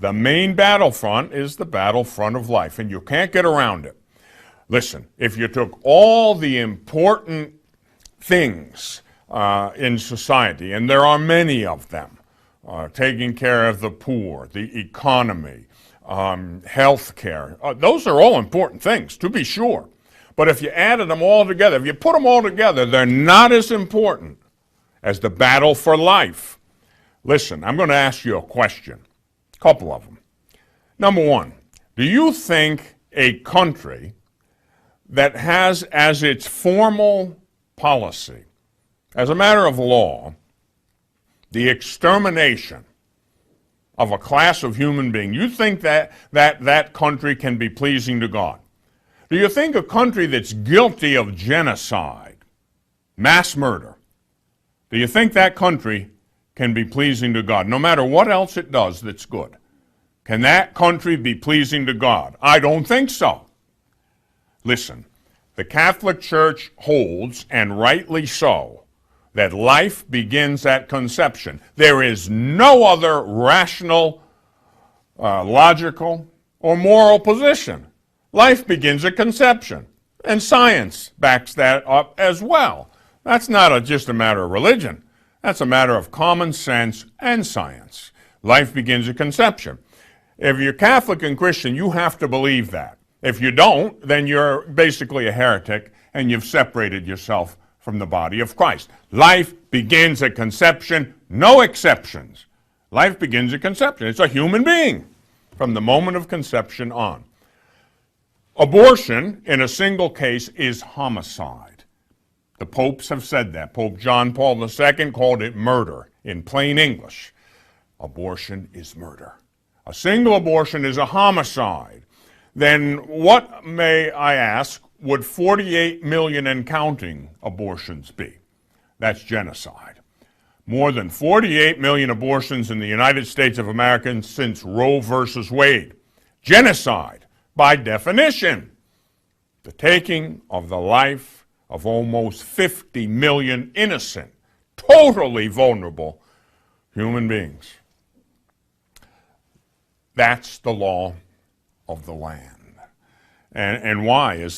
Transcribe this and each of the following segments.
The main battlefront is the battlefront of life, and you can't get around it. Listen, if you took all the important things in society, and there are many of them, taking care of the poor, the economy, health care, those are all important things, to be sure. But if you added them all together, if you put them all together, they're not as important as the battle for life. Listen, I'm going to ask you a question, a couple of them. Number one, do you think a country that has as its formal policy, as a matter of law, the extermination of a class of human beings, you think that country can be pleasing to God? Do you think a country that's guilty of genocide, mass murder, do you think that country can be pleasing to God, no matter what else it does that's good? Can that country be pleasing to God? I don't think so. Listen, the Catholic Church holds, and rightly so, that life begins at conception. There is no other rational, logical, or moral position. Life begins at conception, and science backs that up as well. That's not just a matter of religion. That's a matter of common sense and science. Life begins at conception. If you're Catholic and Christian, you have to believe that. If you don't, then you're basically a heretic, and you've separated yourself from the body of Christ. Life begins at conception, no exceptions. Life begins at conception. It's a human being from the moment of conception on. Abortion in a single case is homicide. The popes have said that. Pope John Paul II called it murder in plain English. Abortion is murder. A single abortion is a homicide. Then what, may I ask, would 48 million and counting abortions be? That's genocide. More than 48 million abortions in the United States of America since Roe versus Wade. Genocide, by definition. The taking of the life of almost 50 million innocent, totally vulnerable human beings. That's the law of the land. And why?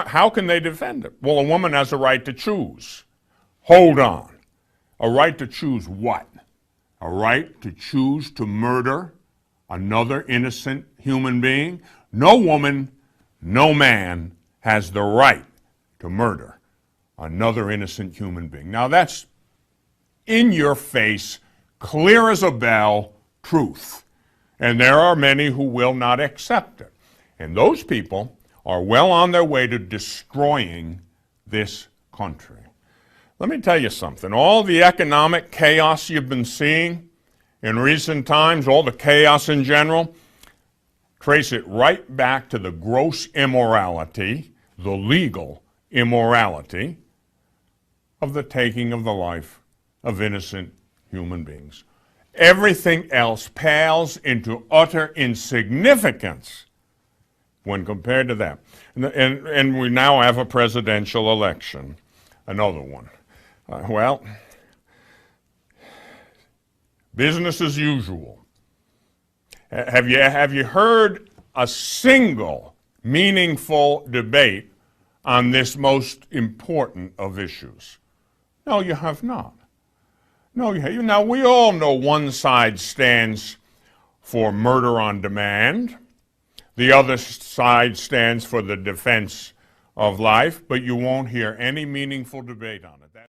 How can they defend it? Well, a woman has a right to choose. Hold on. A right to choose what? A right to choose to murder another innocent human being? No woman, no man has the right to murder another innocent human being. Now that's in your face, clear as a bell, truth. And there are many who will not accept it. And those people are well on their way to destroying this country. Let me tell you something. All the economic chaos you've been seeing in recent times, all the chaos in general, trace it right back to the gross immorality, the legal immorality of the taking of the life of innocent human beings. Everything else pales into utter insignificance when compared to that. And we now have a presidential election, another one. Well, business as usual. Have you heard a single meaningful debate on this most important of issues? No, you have not. No, now we all know one side stands for murder on demand. The other side stands for the defense of life, but you won't hear any meaningful debate on it.